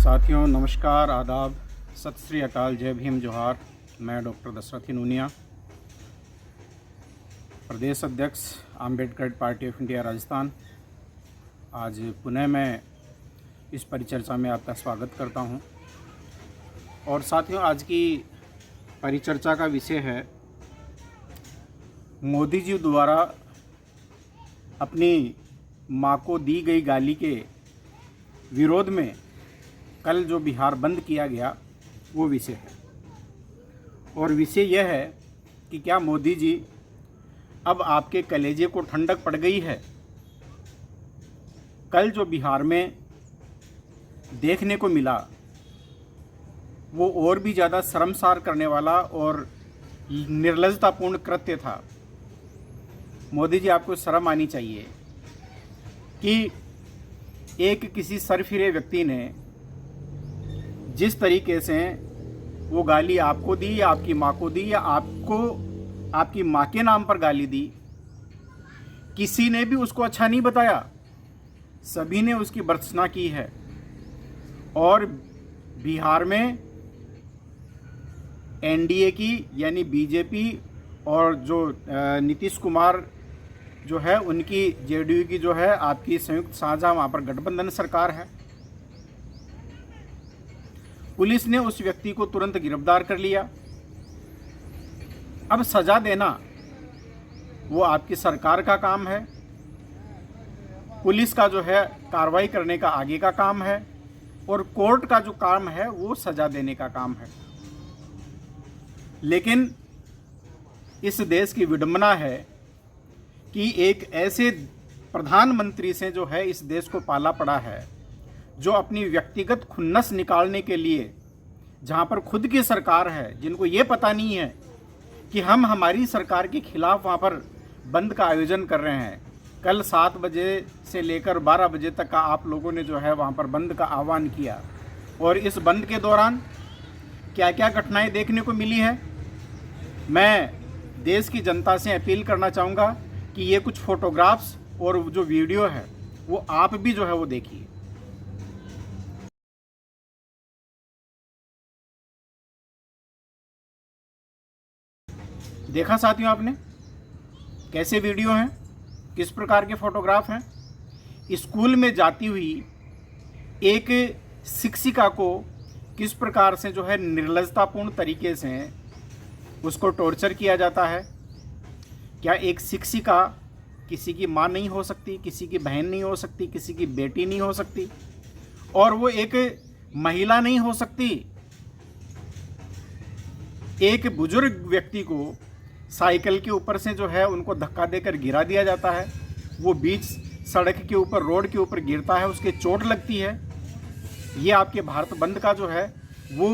साथियों नमस्कार, आदाब, सत श्री अकाल, जय भीम, जोहार। मैं डॉक्टर दशरथ नूनिया, प्रदेश अध्यक्ष Ambedkar party of India Rajasthan. आज पुनः मैं इस परिचर्चा में आपका स्वागत करता हूं। और साथियों, आज की परिचर्चा का विषय है मोदी जी द्वारा अपनी मां को दी गई गाली के विरोध में कल जो बिहार बंद किया गया वो विषय है। और विषय यह है कि क्या मोदी जी अब आपके कलेजे को ठंडक पड़ गई है? कल जो बिहार में देखने को मिला वो और भी ज़्यादा शर्मसार करने वाला और निर्लज्जतापूर्ण कृत्य था। मोदी जी, आपको शर्म आनी चाहिए कि एक किसी सरफिरे व्यक्ति ने जिस तरीके से वो गाली आपको दी या आपकी माँ को दी या आपको आपकी माँ के नाम पर गाली दी, किसी ने भी उसको अच्छा नहीं बताया, सभी ने उसकी भर्त्सना की है। और बिहार में एनडीए की यानी बीजेपी और जो नीतीश कुमार जो है उनकी जेडीयू की जो है आपकी संयुक्त साझा वहाँ पर गठबंधन सरकार है। पुलिस ने उस व्यक्ति को तुरंत गिरफ्तार कर लिया। अब सजा देना वो आपकी सरकार का काम है, पुलिस का जो है कार्रवाई करने का आगे का काम है, और कोर्ट का जो काम है वो सजा देने का काम है। लेकिन इस देश की विडंबना है कि एक ऐसे प्रधानमंत्री से जो है इस देश को पाला पड़ा है, जो अपनी व्यक्तिगत खुन्नस निकालने के लिए, जहां पर खुद की सरकार है, जिनको ये पता नहीं है कि हम हमारी सरकार के खिलाफ वहां पर बंद का आयोजन कर रहे हैं। कल 7 बजे से लेकर 12 बजे तक का आप लोगों ने जो है वहां पर बंद का आह्वान किया, और इस बंद के दौरान क्या क्या घटनाएं देखने को मिली है। मैं देश की जनता से अपील करना चाहूँगा कि ये कुछ फोटोग्राफ्स और जो वीडियो है वो आप भी जो है वो देखिए। देखा साथियों आपने कैसे वीडियो हैं, किस प्रकार के फोटोग्राफ हैं। स्कूल में जाती हुई एक शिक्षिका को किस प्रकार से जो है निर्लज्जतापूर्ण तरीके से उसको टॉर्चर किया जाता है। क्या एक शिक्षिका किसी की माँ नहीं हो सकती, किसी की बहन नहीं हो सकती, किसी की बेटी नहीं हो सकती, और वो एक महिला नहीं हो सकती? एक बुजुर्ग व्यक्ति को साइकिल के ऊपर से जो है उनको धक्का देकर गिरा दिया जाता है, वो बीच सड़क के ऊपर, रोड के ऊपर गिरता है, उसके चोट लगती है। ये आपके भारत बंद का जो है वो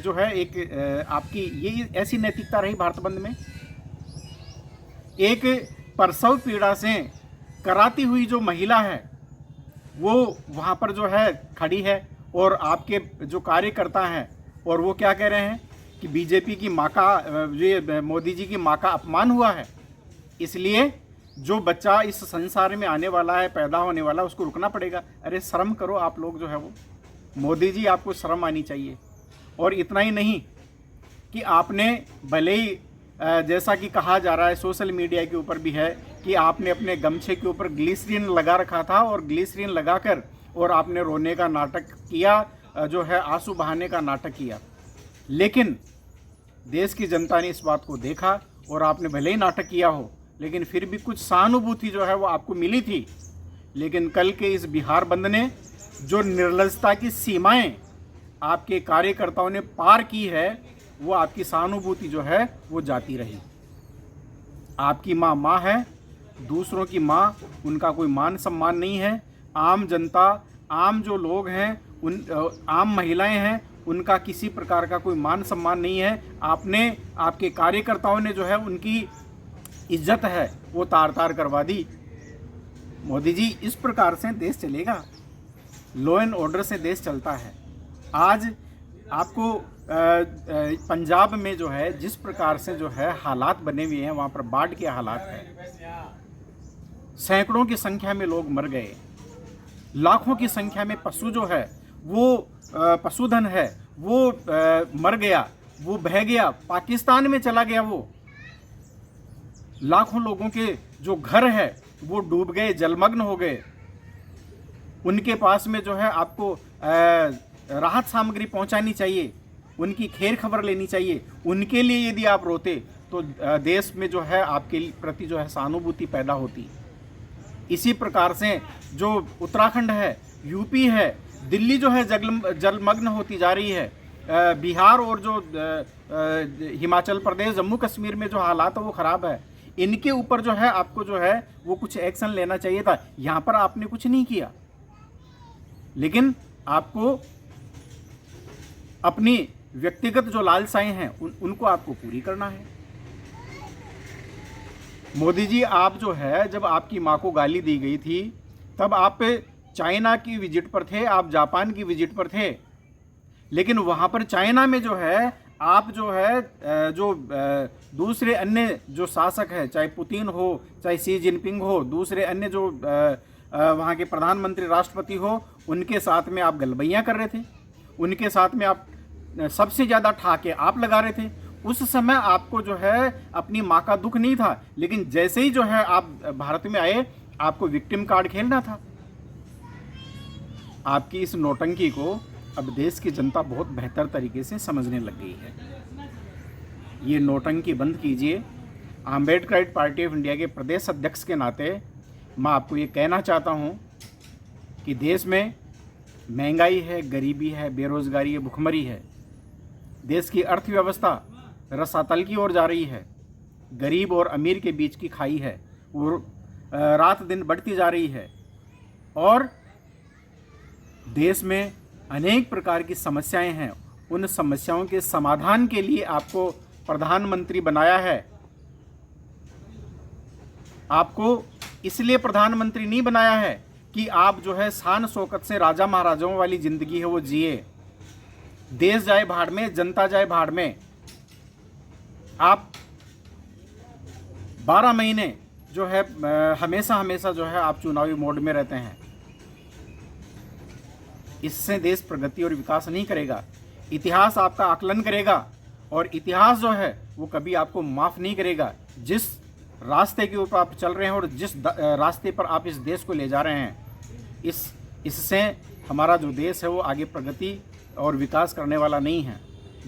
जो है एक आपकी ये ऐसी नैतिकता रही भारत बंद में। एक प्रसव पीड़ा से कराती हुई जो महिला है वो वहाँ पर जो है खड़ी है, और आपके जो कार्यकर्ता हैं और वो क्या कह रहे हैं कि बीजेपी की माँ का, ये मोदी जी की माँ का अपमान हुआ है, इसलिए जो बच्चा इस संसार में आने वाला है, पैदा होने वाला है, उसको रुकना पड़ेगा। अरे शर्म करो आप लोग जो है वो। मोदी जी, आपको शर्म आनी चाहिए। और इतना ही नहीं कि आपने भले ही जैसा कि कहा जा रहा है सोशल मीडिया के ऊपर भी है कि आपने अपने गमछे के ऊपर ग्लिसरीन लगा रखा था, और ग्लिसरीन लगाकर और आपने रोने का नाटक किया, जो है आंसू बहाने का नाटक किया। लेकिन देश की जनता ने इस बात को देखा, और आपने भले ही नाटक किया हो लेकिन फिर भी कुछ सहानुभूति जो है वो आपको मिली थी। लेकिन कल के इस बिहार बंद ने जो निर्लज्जता की सीमाएं आपके कार्यकर्ताओं ने पार की है, वो आपकी सहानुभूति जो है वो जाती रही। आपकी माँ माँ है, दूसरों की माँ, उनका कोई मान सम्मान नहीं है। आम जनता, आम जो लोग हैं, उन आम महिलाएं हैं, उनका किसी प्रकार का कोई मान सम्मान नहीं है। आपने, आपके कार्यकर्ताओं ने जो है उनकी इज्जत है वो तार तार करवा दी। मोदी जी, इस प्रकार से देश चलेगा? लॉ एंड ऑर्डर से देश चलता है। आज आपको पंजाब में जो है जिस प्रकार से जो है हालात बने हुए हैं, वहाँ पर बाढ़ के हालात हैं, सैकड़ों की संख्या में लोग मर गए, लाखों की संख्या में पशु जो है वो पशुधन है वो मर गया, वो बह गया, पाकिस्तान में चला गया। वो लाखों लोगों के जो घर है वो डूब गए, जलमग्न हो गए। उनके पास में जो है आपको राहत सामग्री पहुंचानी चाहिए, उनकी खैर खबर लेनी चाहिए। उनके लिए यदि आप रोते तो देश में जो है आपके प्रति जो है सहानुभूति पैदा होती। इसी प्रकार से जो उत्तराखंड है, यूपी है, दिल्ली जो है जलमग्न होती जा रही है, बिहार और जो हिमाचल प्रदेश, जम्मू कश्मीर में जो हालात है वो ख़राब है। इनके ऊपर जो है आपको जो है वो कुछ एक्शन लेना चाहिए था। यहाँ पर आपने कुछ नहीं किया, लेकिन आपको अपनी व्यक्तिगत जो लालसाएं हैं उनको आपको पूरी करना है। मोदी जी, आप जो है जब आपकी माँ को गाली दी गई थी तब आप चाइना की विजिट पर थे, आप जापान की विजिट पर थे, लेकिन वहाँ पर चाइना में जो है आप जो है जो दूसरे अन्य जो शासक है, चाहे पुतिन हो, चाहे सी जिनपिंग हो, दूसरे अन्य जो वहाँ के प्रधानमंत्री, राष्ट्रपति हो, उनके साथ में आप गलबैयाँ कर रहे थे, उनके साथ में आप सबसे ज़्यादा ठाके आप लगा रहे थे। उस समय आपको जो है अपनी माँ का दुख नहीं था, लेकिन जैसे ही जो है आप भारत में आए आपको विक्टिम कार्ड खेलना था। आपकी इस नौटंकी को अब देश की जनता बहुत बेहतर तरीके से समझने लग गई है। ये नौटंकी बंद कीजिए। आम्बेडकराइट पार्टी ऑफ इंडिया के प्रदेश अध्यक्ष के नाते मैं आपको ये कहना चाहता हूँ कि देश में महंगाई है, गरीबी है, बेरोजगारी है, भुखमरी है। देश की अर्थव्यवस्था रसातल की ओर जा रही है। गरीब और अमीर के बीच की खाई है वो रात दिन बढ़ती जा रही है। और देश में अनेक प्रकार की समस्याएं हैं। उन समस्याओं के समाधान के लिए आपको प्रधानमंत्री बनाया है। आपको इसलिए प्रधानमंत्री नहीं बनाया है कि आप जो है शान शौकत से राजा महाराजाओं वाली जिंदगी है वो जिए। देश जाए भाड़ में, जनता जाए भाड़ में। आप 12 महीने जो है हमेशा जो है आप चुनावी मोड में रहते हैं। इससे देश प्रगति और विकास नहीं करेगा। इतिहास आपका आकलन करेगा और इतिहास जो है वो कभी आपको माफ़ नहीं करेगा। जिस रास्ते के ऊपर आप चल रहे हैं और जिस रास्ते पर आप इस देश को ले जा रहे हैं, इससे हमारा जो देश है वो आगे प्रगति और विकास करने वाला नहीं है।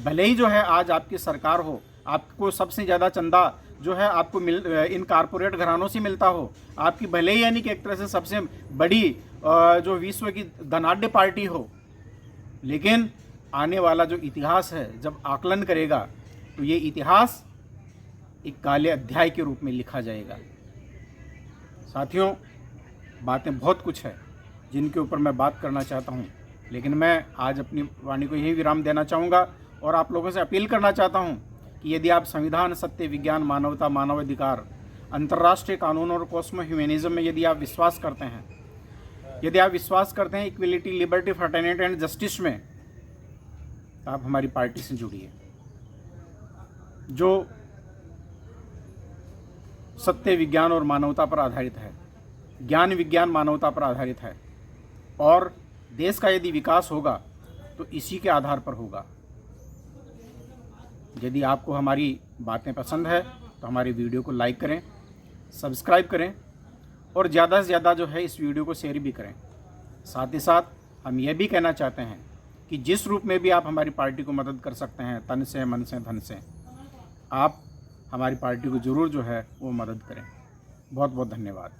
भले ही जो है आज आपकी सरकार हो, आपको सबसे ज़्यादा चंदा जो है आपको इन कारपोरेट घरानों से मिलता हो, आपकी भले ही यानी कि एक तरह से सबसे बड़ी जो विश्व की धनाढ्य पार्टी हो, लेकिन आने वाला जो इतिहास है जब आकलन करेगा तो ये इतिहास एक काले अध्याय के रूप में लिखा जाएगा। साथियों, बातें बहुत कुछ है जिनके ऊपर मैं बात करना चाहता हूँ, लेकिन मैं आज अपनी वाणी को यही विराम देना चाहूँगा और आप लोगों से अपील करना चाहता हूँ कि यदि आप संविधान, सत्य, विज्ञान, मानवता, मानवाधिकार, अंतर्राष्ट्रीय कानून और कॉस्मो ह्यूमनिज्म में यदि आप विश्वास करते हैं, यदि आप विश्वास करते हैं equality, liberty, fraternity and justice में, तो आप हमारी पार्टी से जुड़िए। जो सत्य, विज्ञान और मानवता पर आधारित है, ज्ञान, विज्ञान, मानवता पर आधारित है, और देश का यदि विकास होगा तो इसी के आधार पर होगा। यदि आपको हमारी बातें पसंद है तो हमारी वीडियो को लाइक करें, सब्सक्राइब करें और ज़्यादा से ज़्यादा जो है इस वीडियो को शेयर भी करें। साथ ही साथ हम यह भी कहना चाहते हैं कि जिस रूप में भी आप हमारी पार्टी को मदद कर सकते हैं, तन से, मन से, धन से, आप हमारी पार्टी को ज़रूर जो है वो मदद करें। बहुत बहुत धन्यवाद।